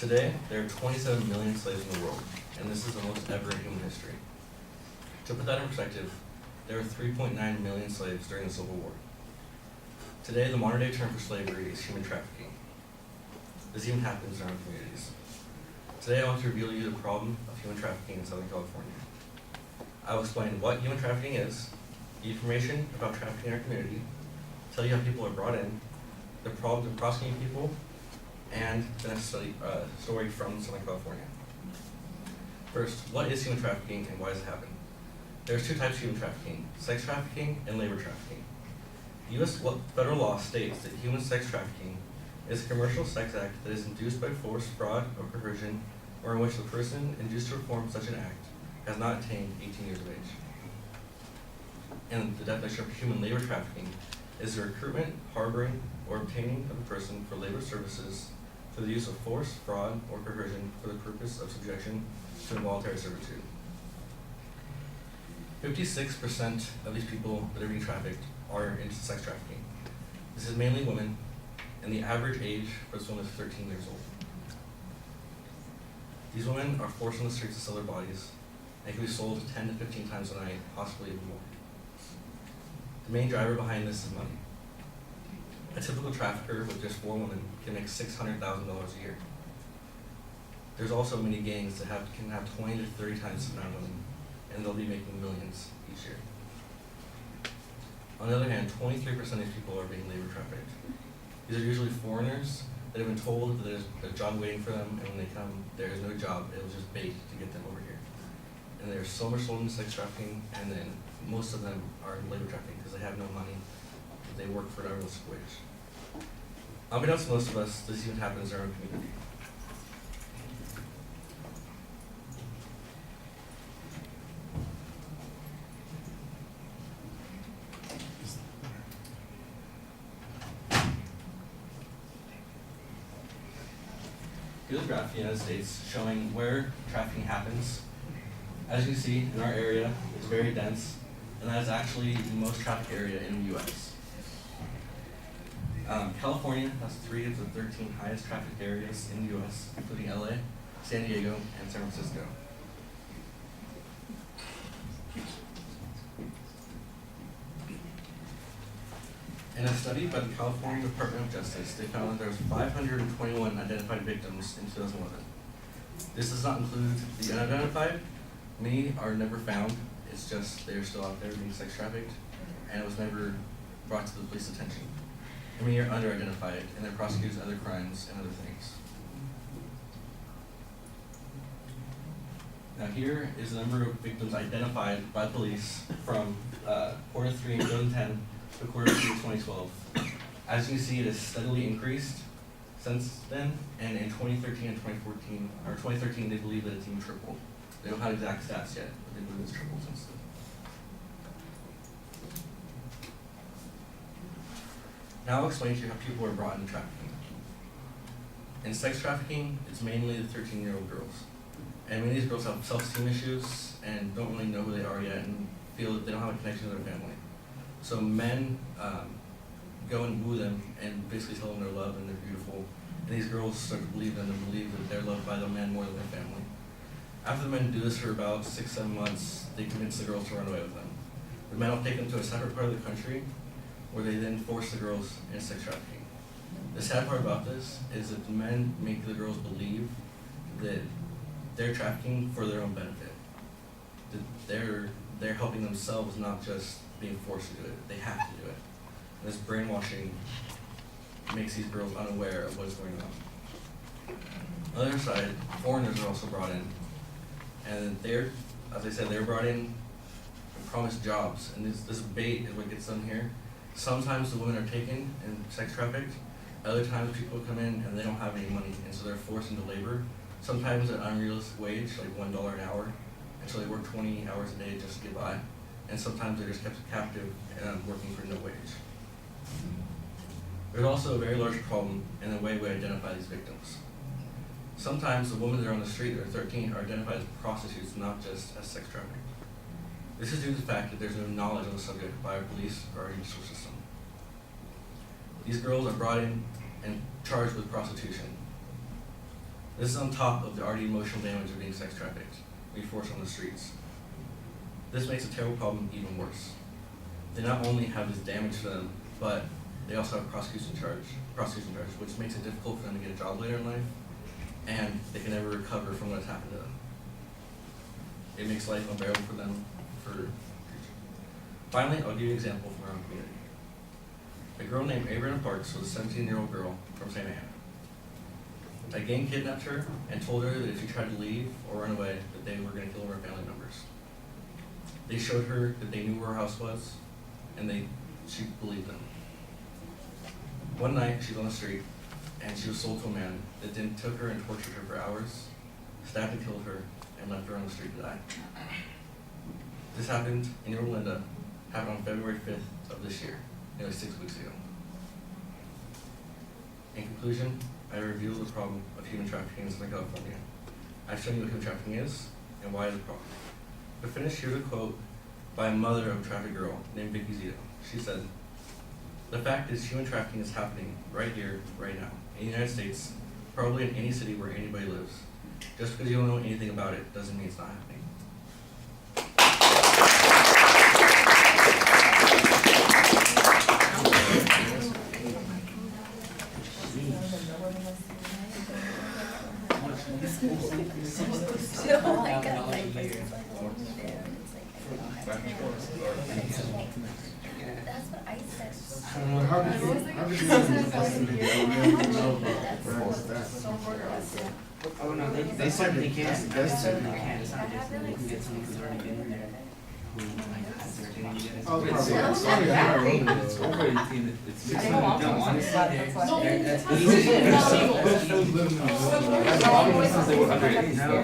Today, there are 27 million slaves in the world, and this is the most ever in human history. To put that in perspective, there were 3.9 million slaves during the Civil War. Today, the modern day term for slavery is human trafficking. This even happens in our communities. Today, I want to reveal to you the problem of human trafficking in Southern California. I will explain what human trafficking is, the information about trafficking in our community, tell you how people are brought in, the problems of prosecuting people, and the next story from Southern California. First, what is human trafficking and why does it happen? There's two types of human trafficking, sex trafficking and labor trafficking. U.S. federal law states that human sex trafficking is a commercial sex act that is induced by force, fraud, or coercion, or in which the person induced to perform such an act has not attained 18 years of age. And the definition of human labor trafficking is the recruitment, harboring, or obtaining of a person for labor services through the use of force, fraud, or coercion for the purpose of subjection to involuntary servitude. 56% of these people that are being trafficked are into sex trafficking. This is mainly women, and the average age for this woman is 13 years old. These women are forced on the streets to sell their bodies, and can be sold 10 to 15 times a night, possibly even more. The main driver behind this is money. A typical trafficker with just 4 women can make $600,000 a year. There's also many gangs that can have 20 to 30 times the amount of women, and they'll be making millions each year. On the other hand, 23% of these people are being labor trafficked. These are usually foreigners that have been told that there's a job waiting for them, and when they come, there is no job. It was just bait to get them over here. And there's so much sold in sex trafficking, and then most of them are in labor trafficking because they have no money. They work for an hourly wage. Unbeknownst to most of us, this even happens in our own community. Here's a graph of the United States showing where trafficking happens. As you can see, in our area, it's very dense, and that is actually the most trafficked area in the U.S. California has 3 of the 13 highest trafficked areas in the U.S., including LA, San Diego, and San Francisco. In a study by the California Department of Justice, they found that there was 521 identified victims in 2011. This does not include the unidentified. Many are never found. It's just they're still out there being sex trafficked, and it was never brought to the police attention. And many are under-identified, and they're prosecuted for other crimes and other things. Now here is the number of victims identified by police from quarter 3 in 2010 to quarter 3 in 2012. As you can see, it has steadily increased since then, and in 2013 and 2014, or 2013, they believe that it's even tripled. They don't have exact stats yet, but they believe it's tripled since then. Now I'll explain to you how people are brought into trafficking. In sex trafficking, it's mainly the 13-year-old girls. And many of these girls have self-esteem issues and don't really know who they are yet and feel that they don't have a connection to their family. So men go and woo them and basically tell them they're loved and they're beautiful. And these girls start to believe them and believe that they're loved by the men more than their family. After the men do this for about 6-7 months, they convince the girls to run away with them. The men will take them to a separate part of the country where they then force the girls into sex trafficking. The sad part about this is that the men make the girls believe that they're trafficking for their own benefit. That they're helping themselves, not just being forced to do it. They have to do it. And this brainwashing makes these girls unaware of what's going on. On the other side, foreigners are also brought in. And as I said, they're brought in and promised jobs. And this bait is what gets them here. Sometimes the women are taken and sex trafficked. Other times people come in and they don't have any money, and so they're forced into labor. Sometimes at an unrealistic wage, like $1 an hour, and so they work 20 hours a day just to get by. And sometimes they're just kept captive and working for no wage. There's also a very large problem in the way we identify these victims. Sometimes the women that are on the street that are 13 are identified as prostitutes, not just as sex trafficked. This is due to the fact that there's no knowledge on the subject by our police or our judicial system. These girls are brought in and charged with prostitution. This is on top of the already emotional damage of being sex trafficked, being forced on the streets. This makes a terrible problem even worse. They not only have this damage to them, but they also have prosecution charge, which makes it difficult for them to get a job later in life, and they can never recover from what has happened to them. It makes life unbearable for them for future. Finally, I'll give you an example from our own community. A girl named Abraham Parks was a 17-year-old girl from St. Anne. A gang kidnapped her and told her that if she tried to leave or run away, that they were going to kill her family members. They showed her that they knew where her house was, and she believed them. One night, she was on the street, and she was sold to a man that then took her and tortured her for hours, stabbed and killed her, and left her on the street to die. This happened in Yorba Linda, happened on February 5th of this year, nearly 6 weeks ago. In conclusion, I revealed the problem of human trafficking in Southern California. I've shown you what human trafficking is and why it is a problem. To finish, here's a quote by a mother of a trafficked girl named Vicky Zito. She said, "The fact is human trafficking is happening right here, right now, in the United States, probably in any city where anybody lives. Just because you don't know anything about it doesn't mean it's not happening." That's what I said. How did you Oh no, they said they can't. They said they can't. It's not just that they can get someone who's already been in there. Who like has their identity. It's over 18. It's No, honestly,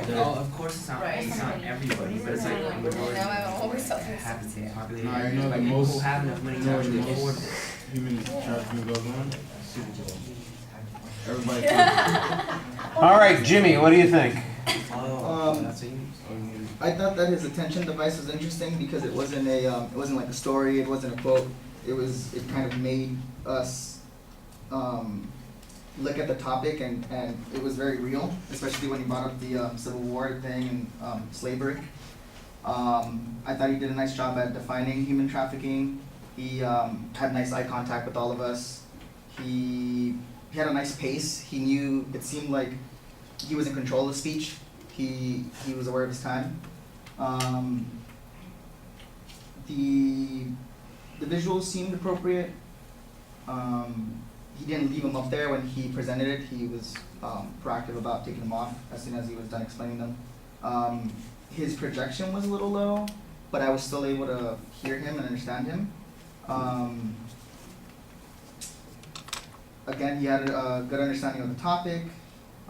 no, of course it's not everybody, but it's like a majority. Happens in the population. I know Like the people most- who have enough money to actually afford this. human trafficking goes on. Super Bowl. Everybody. All right, Jimmy, what do you think? Oh, that's what you mean. I thought that his attention device was interesting because it wasn't like a story, it wasn't a quote. It kind of made us look at the topic and it was very real, especially when he brought up the Civil War thing and slavery. I thought he did a nice job at defining human trafficking. He had nice eye contact with all of us. He had a nice pace. He knew, it seemed like he was in control of speech. He was aware of his time. The visuals seemed appropriate. He didn't leave them up there when he presented it. He was proactive about taking them off as soon as he was done explaining them. His projection was a little low, but I was still able to hear him and understand him. Again, he had a good understanding of the topic.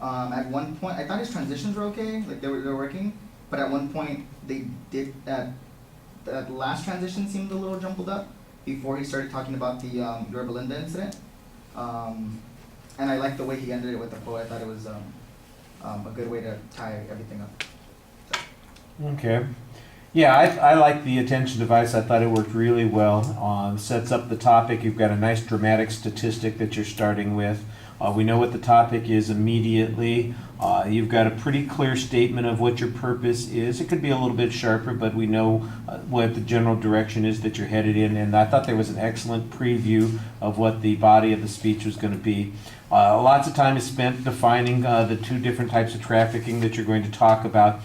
At one point, I thought his transitions were okay, like they were working, but at one point they did that last transition seemed a little jumbled up before he started talking about the Yorba Linda incident. And I liked the way he ended it with the quote. I thought it was a good way to tie everything up. Okay. Yeah, I like the attention device. I thought it worked really well. Sets up the topic. You've got a nice dramatic statistic that you're starting with. We know what the topic is immediately. You've got a pretty clear statement of what your purpose is. It could be a little bit sharper, but we know what the general direction is that you're headed in. And I thought there was an excellent preview of what the body of the speech was going to be. Lots of time is spent defining the two different types of trafficking that you're going to talk about.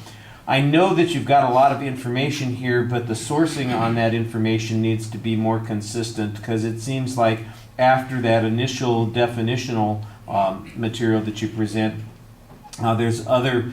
I know that you've got a lot of information here, but the sourcing on that information needs to be more consistent, because it seems like after that initial definitional material that you present, there's other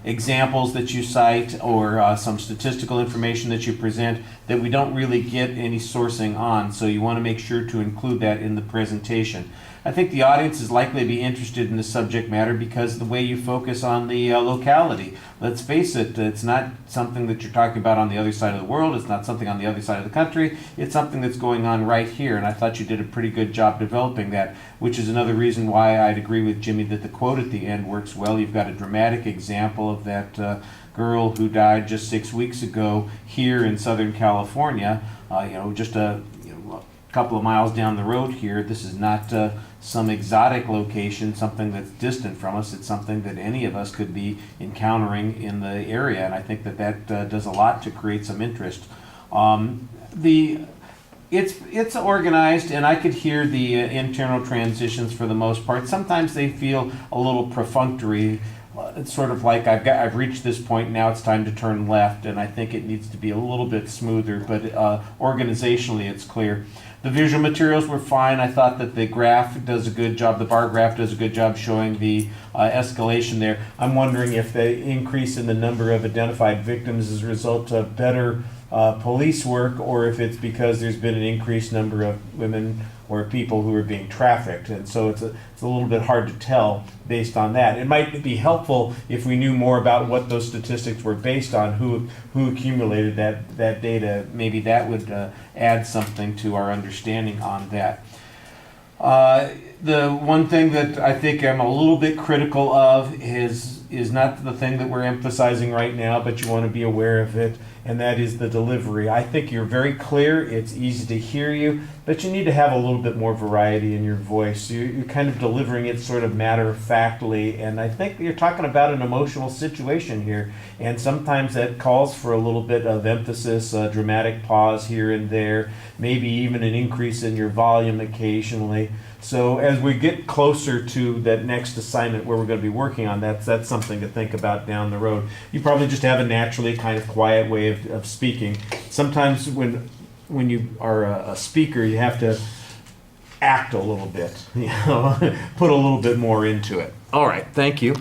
examples that you cite or some statistical information that you present that we don't really get any sourcing on, so you want to make sure to include that in the presentation. I think the audience is likely to be interested in the subject matter because of the way you focus on the locality. Let's face it, it's not something that you're talking about on the other side of the world, it's not something on the other side of the country, it's something that's going on right here, and I thought you did a pretty good job developing that, which is another reason why I'd agree with Jimmy that the quote at the end works well. You've got a dramatic example of that girl who died just 6 weeks ago here in Southern California, just a couple of miles down the road here. This is not some exotic location, something that's distant from us. It's something that any of us could be encountering in the area, and I think that does a lot to create some interest. It's organized, and I could hear the internal transitions for the most part. Sometimes they feel a little perfunctory. It's sort of like I've reached this point, now it's time to turn left, and I think it needs to be a little bit smoother, but organizationally it's clear. The visual materials were fine. I thought that the graph does a good job, the bar graph does a good job showing the escalation there. I'm wondering if the increase in the number of identified victims is a result of better police work, or if it's because there's been an increased number of women or people who are being trafficked, and so it's a little bit hard to tell based on that. It might be helpful if we knew more about what those statistics were based on, who accumulated that data. Maybe that would add something to our understanding on that. The one thing that I think I'm a little bit critical of is not the thing that we're emphasizing right now, but you want to be aware of it, and that is the delivery. I think you're very clear, it's easy to hear you, but you need to have a little bit more variety in your voice. You're kind of delivering it sort of matter-of-factly, and I think you're talking about an emotional situation here, and sometimes that calls for a little bit of emphasis, a dramatic pause here and there, maybe even an increase in your volume occasionally. So as we get closer to that next assignment where we're going to be working on, that's something to think about down the road. You probably just have a naturally kind of quiet way of speaking. Sometimes when you are a speaker, you have to act a little bit, put a little bit more into it. All right, thank you.